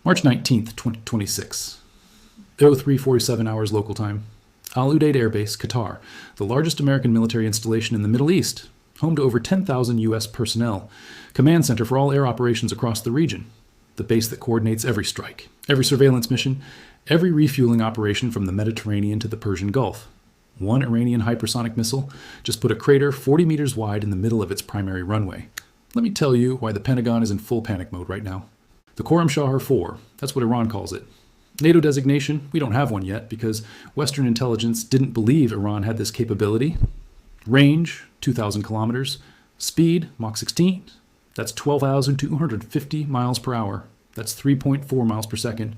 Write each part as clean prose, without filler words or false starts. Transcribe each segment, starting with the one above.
March 19th, 2026. 03:47 hours local time. Al Udeid Air Base, Qatar, the largest American military installation in the Middle East, home to over 10,000 U.S. personnel, command center for all air operations across the region, the base that coordinates every strike, every surveillance mission, every refueling operation from the Mediterranean to the Persian Gulf. One Iranian hypersonic missile just put a crater 40 meters wide in the middle of its primary runway. Let me tell you why the Pentagon is in full panic mode right now. The Khorramshahr-4, that's what Iran calls it. NATO designation, we don't have one yet because Western intelligence didn't believe Iran had this capability. Range, 2,000 kilometers. Speed, Mach 16, that's 12,250 miles per hour. That's 3.4 miles per second.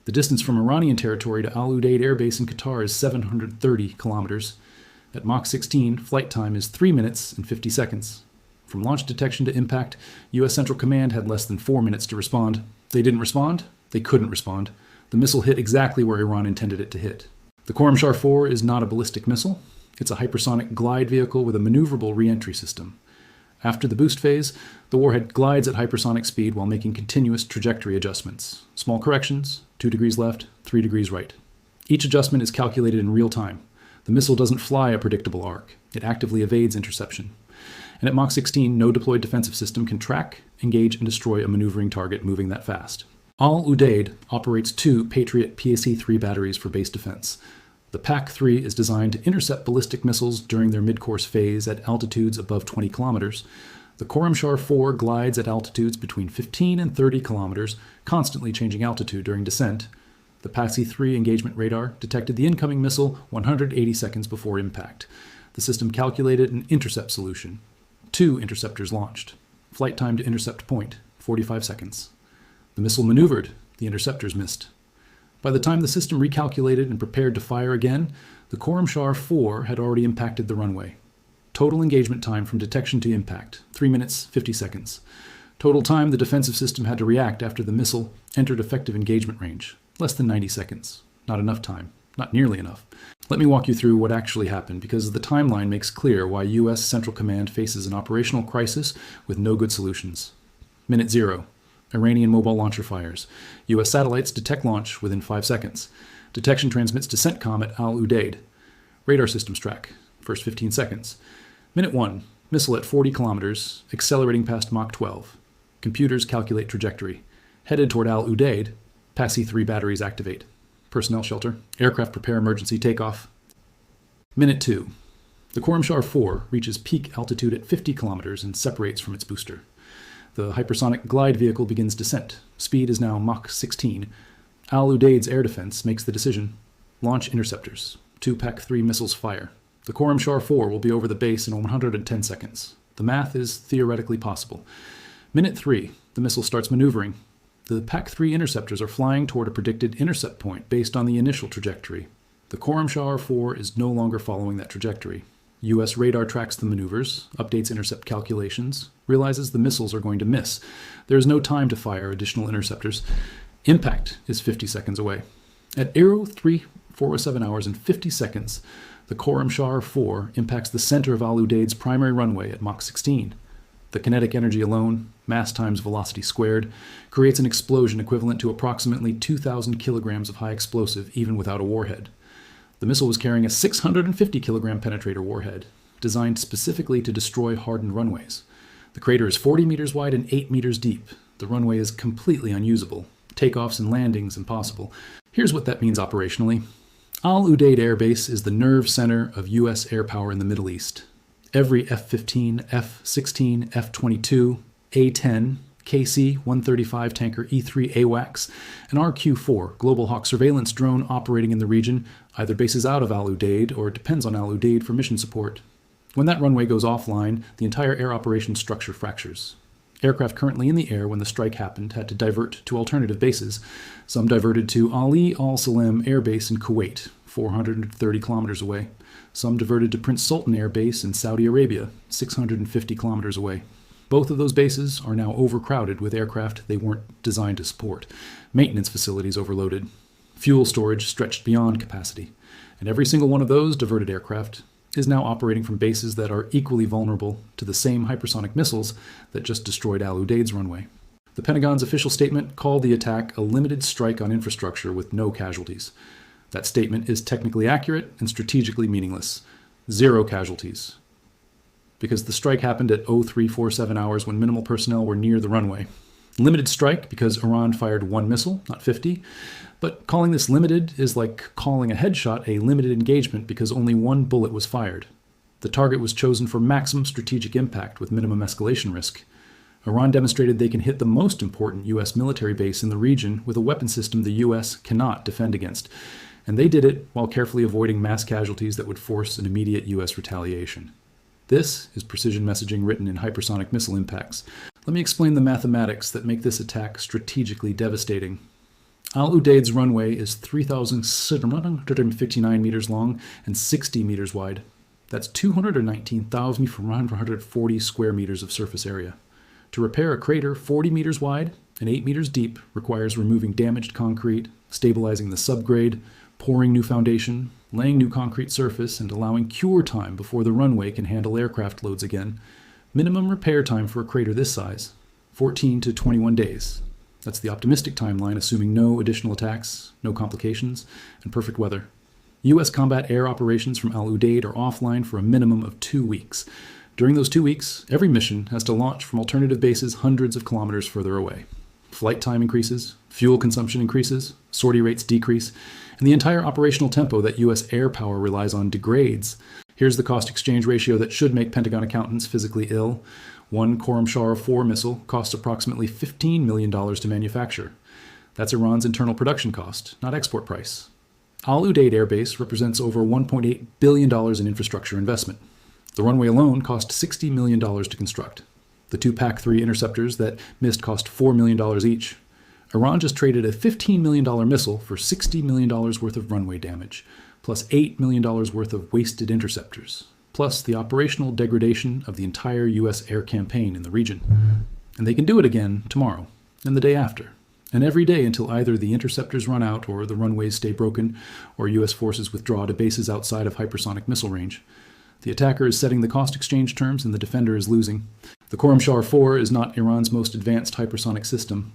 The distance from Iranian territory to Al Udeid Air Base in Qatar is 730 kilometers. At Mach 16, flight time is 3 minutes and 50 seconds. From launch detection to impact, U.S. Central Command had less than 4 minutes to respond. They didn't respond. They couldn't respond. The missile hit exactly where Iran intended it to hit. The Khorramshahr-4 is not a ballistic missile. It's a hypersonic glide vehicle with a maneuverable re-entry system. After the boost phase, the warhead glides at hypersonic speed while making continuous trajectory adjustments. Small corrections, 2 degrees left, 3 degrees right. Each adjustment is calculated in real time. The missile doesn't fly a predictable arc. It actively evades interception. And at Mach 16, no deployed defensive system can track, engage, and destroy a maneuvering target moving that fast. Al Udeid operates 2 Patriot PAC-3 batteries for base defense. The PAC-3 is designed to intercept ballistic missiles during their mid-course phase at altitudes above 20 kilometers. The Khorramshahr-4 glides at altitudes between 15 and 30 kilometers, constantly changing altitude during descent. The PAC-3 engagement radar detected the incoming missile 180 seconds before impact. The system calculated an intercept solution. 2 interceptors launched. Flight time to intercept point, 45 seconds. The missile maneuvered. The interceptors missed. By the time the system recalculated and prepared to fire again, the Khorramshahr-4 had already impacted the runway. Total engagement time from detection to impact, 3 minutes, 50 seconds. Total time the defensive system had to react after the missile entered effective engagement range, less than 90 seconds. Not enough time. Not nearly enough. Let me walk you through what actually happened because the timeline makes clear why U.S. Central Command faces an operational crisis with no good solutions. Minute 0. Iranian mobile launcher fires. U.S. satellites detect launch within 5 seconds. Detection transmits to CENTCOM at Al Udeid. Radar systems track. First 15 seconds. Minute 1. Missile at 40 kilometers, accelerating past Mach 12. Computers calculate trajectory. Headed toward Al Udeid, PAC-3 batteries activate. Personnel shelter. Aircraft prepare emergency takeoff. Minute 2. The Khorramshahr-4 reaches peak altitude at 50 kilometers and separates from its booster. The hypersonic glide vehicle begins descent. Speed is now Mach 16. Al Udeid's air defense makes the decision. Launch interceptors. 2 PAC-3 missiles fire. The Khorramshahr-4 will be over the base in 110 seconds. The math is theoretically possible. Minute 3. The missile starts maneuvering. The PAC-3 interceptors are flying toward a predicted intercept point based on the initial trajectory. The Khorramshahr-4 is no longer following that trajectory. U.S. radar tracks the maneuvers, updates intercept calculations, realizes the missiles are going to miss. There is no time to fire additional interceptors. Impact is 50 seconds away. At 03:47 hours and 50 seconds, the Khorramshahr-4 impacts the center of Al Udeid's primary runway at Mach 16. The kinetic energy alone, mass times velocity squared, creates an explosion equivalent to approximately 2,000 kilograms of high explosive even without a warhead. The missile was carrying a 650-kilogram penetrator warhead, designed specifically to destroy hardened runways. The crater is 40 meters wide and 8 meters deep. The runway is completely unusable. Takeoffs and landings impossible. Here's what that means operationally. Al Udeid Air Base is the nerve center of U.S. air power in the Middle East. Every F-15, F-16, F-22, A-10, KC-135 tanker E-3 AWACS, and RQ-4 Global Hawk surveillance drone operating in the region either bases out of Al Udeid or depends on Al Udeid for mission support. When that runway goes offline, the entire air operations structure fractures. Aircraft currently in the air when the strike happened had to divert to alternative bases. Some diverted to Ali Al Salem Air Base in Kuwait, 430 kilometers away. Some diverted to Prince Sultan Air Base in Saudi Arabia, 650 kilometers away. Both of those bases are now overcrowded with aircraft they weren't designed to support, maintenance facilities overloaded, fuel storage stretched beyond capacity, and every single one of those diverted aircraft is now operating from bases that are equally vulnerable to the same hypersonic missiles that just destroyed Al Udeid's runway. The Pentagon's official statement called the attack a limited strike on infrastructure with no casualties. That statement is technically accurate and strategically meaningless. 0 casualties. Because the strike happened at 0347 hours when minimal personnel were near the runway. Limited strike because Iran fired 1 missile, not 50. But calling this limited is like calling a headshot a limited engagement because only 1 bullet was fired. The target was chosen for maximum strategic impact with minimum escalation risk. Iran demonstrated they can hit the most important U.S. military base in the region with a weapon system the U.S. cannot defend against. And they did it while carefully avoiding mass casualties that would force an immediate U.S. retaliation. This is precision messaging written in hypersonic missile impacts. Let me explain the mathematics that make this attack strategically devastating. Al Udeid's runway is 3,759 meters long and 60 meters wide. That's 219,440 square meters of surface area. To repair a crater 40 meters wide and 8 meters deep requires removing damaged concrete, stabilizing the subgrade, pouring new foundation, laying new concrete surface, and allowing cure time before the runway can handle aircraft loads again. Minimum repair time for a crater this size, 14 to 21 days. That's the optimistic timeline, assuming no additional attacks, no complications, and perfect weather. U.S. combat air operations from Al Udeid are offline for a minimum of 2 weeks. During those 2 weeks, every mission has to launch from alternative bases hundreds of kilometers further away. Flight time increases, fuel consumption increases, sortie rates decrease, and the entire operational tempo that U.S. air power relies on degrades. Here's the cost-exchange ratio that should make Pentagon accountants physically ill. 1 Khorramshahr-4 missile costs approximately $15 million to manufacture. That's Iran's internal production cost, not export price. Al Udeid Air Base represents over $1.8 billion in infrastructure investment. The runway alone cost $60 million to construct. The 2 PAC-3 interceptors that missed cost $4 million each. Iran just traded a $15 million missile for $60 million worth of runway damage, plus $8 million worth of wasted interceptors, plus the operational degradation of the entire U.S. air campaign in the region. And they can do it again tomorrow, and the day after, and every day until either the interceptors run out or the runways stay broken or U.S. forces withdraw to bases outside of hypersonic missile range. The attacker is setting the cost exchange terms and the defender is losing. The Khorramshahr-4 is not Iran's most advanced hypersonic system.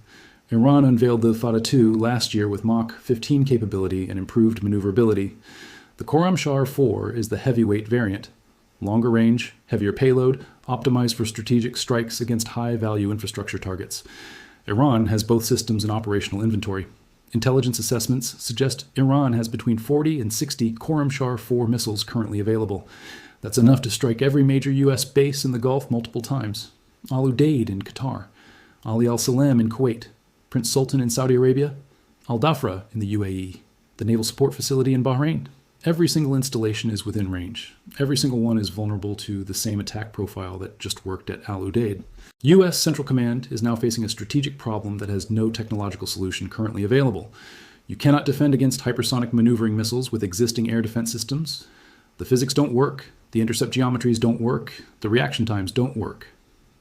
Iran unveiled the Fateh-2 last year with Mach 15 capability and improved maneuverability. The Khorramshahr-4 is the heavyweight variant. Longer range, heavier payload, optimized for strategic strikes against high-value infrastructure targets. Iran has both systems in operational inventory. Intelligence assessments suggest Iran has between 40 and 60 Khorramshahr-4 missiles currently available. That's enough to strike every major U.S. base in the Gulf multiple times. Al Udeid in Qatar, Ali Al Salem in Kuwait, Prince Sultan in Saudi Arabia, Al Dhafra in the UAE, the Naval Support Facility in Bahrain. Every single installation is within range. Every single one is vulnerable to the same attack profile that just worked at Al Udeid. U.S. Central Command is now facing a strategic problem that has no technological solution currently available. You cannot defend against hypersonic maneuvering missiles with existing air defense systems. The physics don't work, the intercept geometries don't work, the reaction times don't work.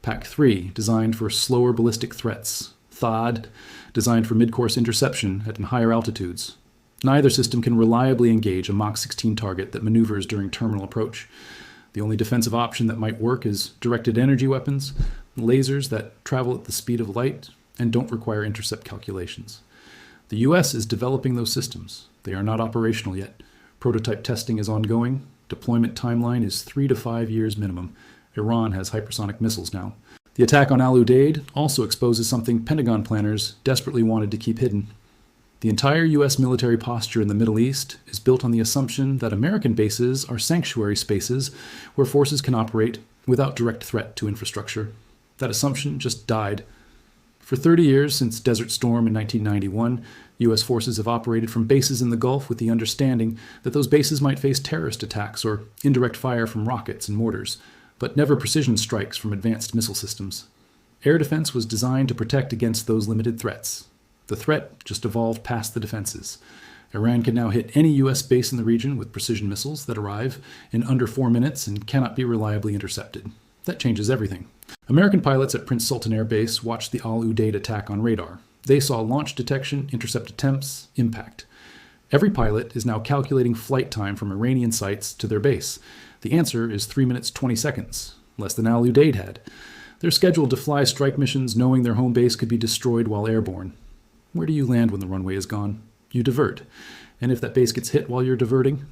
PAC-3, designed for slower ballistic threats. THAAD, designed for mid-course interception at higher altitudes. Neither system can reliably engage a Mach 16 target that maneuvers during terminal approach. The only defensive option that might work is directed energy weapons, lasers that travel at the speed of light and don't require intercept calculations. The U.S. is developing those systems. They are not operational yet. Prototype testing is ongoing. Deployment timeline is 3 to 5 years minimum. Iran has hypersonic missiles now. The attack on Al Udeid also exposes something Pentagon planners desperately wanted to keep hidden. The entire U.S. military posture in the Middle East is built on the assumption that American bases are sanctuary spaces where forces can operate without direct threat to infrastructure. That assumption just died. For 30 years since Desert Storm in 1991, U.S. forces have operated from bases in the Gulf with the understanding that those bases might face terrorist attacks or indirect fire from rockets and mortars, but never precision strikes from advanced missile systems. Air defense was designed to protect against those limited threats. The threat just evolved past the defenses. Iran can now hit any U.S. base in the region with precision missiles that arrive in under 4 minutes and cannot be reliably intercepted. That changes everything. American pilots at Prince Sultan Air Base watched the Al Udeid attack on radar. They saw launch detection, intercept attempts, impact. Every pilot is now calculating flight time from Iranian sites to their base. The answer is 3 minutes 20 seconds, less than Al Udeid had. They're scheduled to fly strike missions knowing their home base could be destroyed while airborne. Where do you land when the runway is gone? You divert. And if that base gets hit while you're diverting,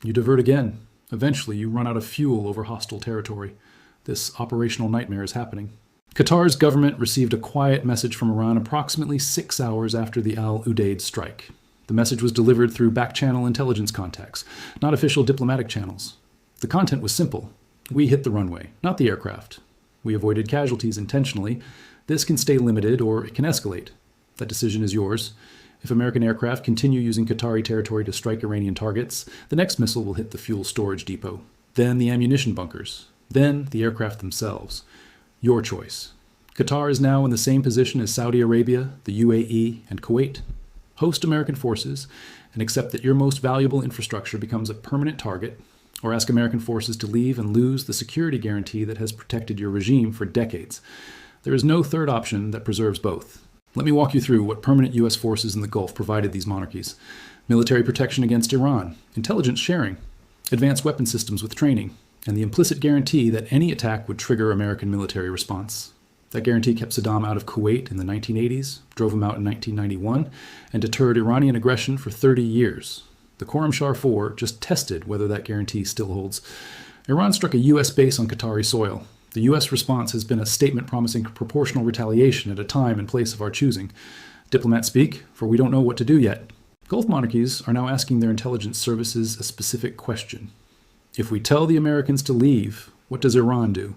you divert again. Eventually, you run out of fuel over hostile territory. This operational nightmare is happening. Qatar's government received a quiet message from Iran approximately 6 hours after the Al Udeid strike. The message was delivered through back-channel intelligence contacts, not official diplomatic channels. The content was simple. We hit the runway, not the aircraft. We avoided casualties intentionally. This can stay limited or it can escalate. That decision is yours. If American aircraft continue using Qatari territory to strike Iranian targets, the next missile will hit the fuel storage depot, then the ammunition bunkers, then the aircraft themselves. Your choice. Qatar is now in the same position as Saudi Arabia, the UAE, and Kuwait. Host American forces and accept that your most valuable infrastructure becomes a permanent target, or ask American forces to leave and lose the security guarantee that has protected your regime for decades. There is no third option that preserves both. Let me walk you through what permanent U.S. forces in the Gulf provided these monarchies. Military protection against Iran, intelligence sharing, advanced weapon systems with training, and the implicit guarantee that any attack would trigger American military response. That guarantee kept Saddam out of Kuwait in the 1980s, drove him out in 1991, and deterred Iranian aggression for 30 years. The Khorramshahr 4 just tested whether that guarantee still holds. Iran struck a U.S. base on Qatari soil. The U.S. response has been a statement promising proportional retaliation at a time and place of our choosing. Diplomats speak, for we don't know what to do yet. Gulf monarchies are now asking their intelligence services a specific question. If we tell the Americans to leave, what does Iran do?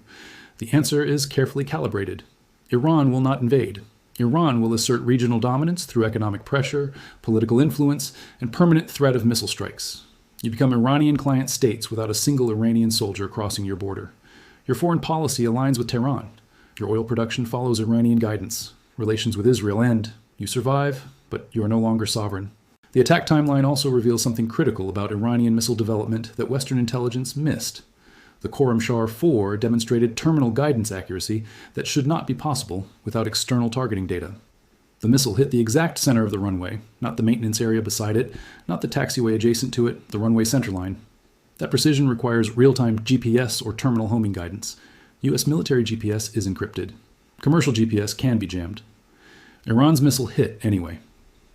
The answer is carefully calibrated. Iran will not invade. Iran will assert regional dominance through economic pressure, political influence, and permanent threat of missile strikes. You become Iranian client states without a single Iranian soldier crossing your border. Your foreign policy aligns with Tehran. Your oil production follows Iranian guidance. Relations with Israel end. You survive, but you are no longer sovereign. The attack timeline also reveals something critical about Iranian missile development that Western intelligence missed. The Khorramshahr 4 demonstrated terminal guidance accuracy that should not be possible without external targeting data. The missile hit the exact center of the runway, not the maintenance area beside it, not the taxiway adjacent to it, the runway centerline. That precision requires real-time GPS or terminal homing guidance. U.S. military GPS is encrypted. Commercial GPS can be jammed. Iran's missile hit anyway.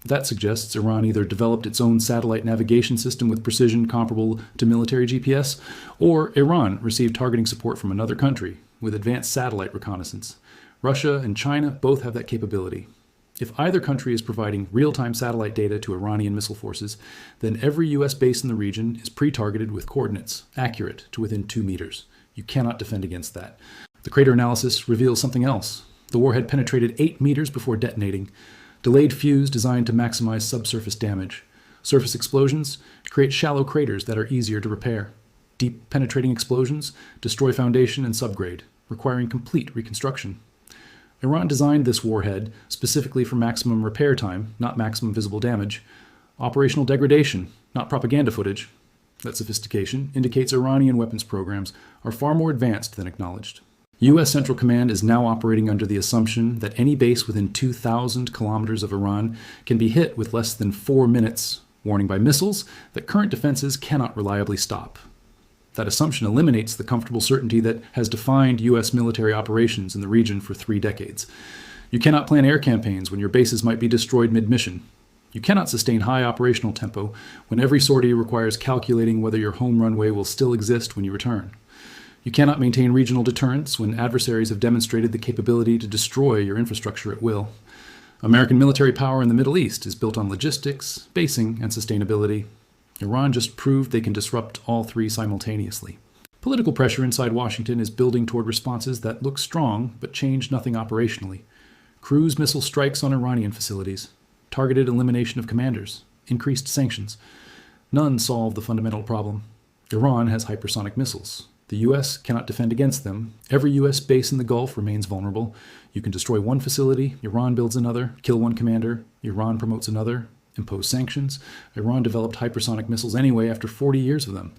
That suggests Iran either developed its own satellite navigation system with precision comparable to military GPS, or Iran received targeting support from another country with advanced satellite reconnaissance. Russia and China both have that capability. If either country is providing real-time satellite data to Iranian missile forces, then every U.S. base in the region is pre-targeted with coordinates, accurate to within 2 meters. You cannot defend against that. The crater analysis reveals something else. The warhead penetrated 8 meters before detonating. Delayed fuse designed to maximize subsurface damage. Surface explosions create shallow craters that are easier to repair. Deep penetrating explosions destroy foundation and subgrade, requiring complete reconstruction. Iran designed this warhead specifically for maximum repair time, not maximum visible damage. Operational degradation, not propaganda footage. That sophistication indicates Iranian weapons programs are far more advanced than acknowledged. U.S. Central Command is now operating under the assumption that any base within 2,000 kilometers of Iran can be hit with less than 4 minutes, warning by missiles that current defenses cannot reliably stop. That assumption eliminates the comfortable certainty that has defined U.S. military operations in the region for 3 decades. You cannot plan air campaigns when your bases might be destroyed mid-mission. You cannot sustain high operational tempo when every sortie requires calculating whether your home runway will still exist when you return. You cannot maintain regional deterrence when adversaries have demonstrated the capability to destroy your infrastructure at will. American military power in the Middle East is built on logistics, basing, and sustainability. Iran just proved they can disrupt all 3 simultaneously. Political pressure inside Washington is building toward responses that look strong but change nothing operationally. Cruise missile strikes on Iranian facilities, targeted elimination of commanders, increased sanctions. None solve the fundamental problem. Iran has hypersonic missiles. The U.S. cannot defend against them. Every U.S. base in the Gulf remains vulnerable. You can destroy one facility, Iran builds another, kill one commander, Iran promotes another, impose sanctions. Iran developed hypersonic missiles anyway after 40 years of them.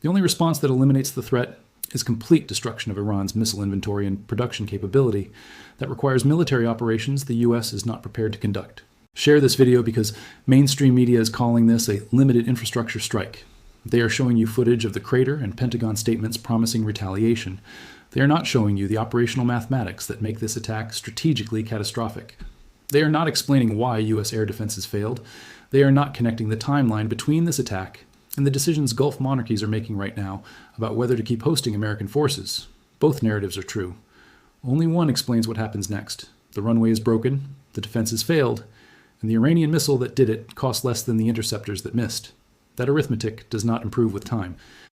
The only response that eliminates the threat is complete destruction of Iran's missile inventory and production capability. That requires military operations the U.S. is not prepared to conduct. Share this video because mainstream media is calling this a limited infrastructure strike. They are showing you footage of the crater and Pentagon statements promising retaliation. They are not showing you the operational mathematics that make this attack strategically catastrophic. They are not explaining why U.S. air defenses failed. They are not connecting the timeline between this attack and the decisions Gulf monarchies are making right now about whether to keep hosting American forces. Both narratives are true. Only one explains what happens next. The runway is broken, the defenses failed, and the Iranian missile that did it cost less than the interceptors that missed. That arithmetic does not improve with time.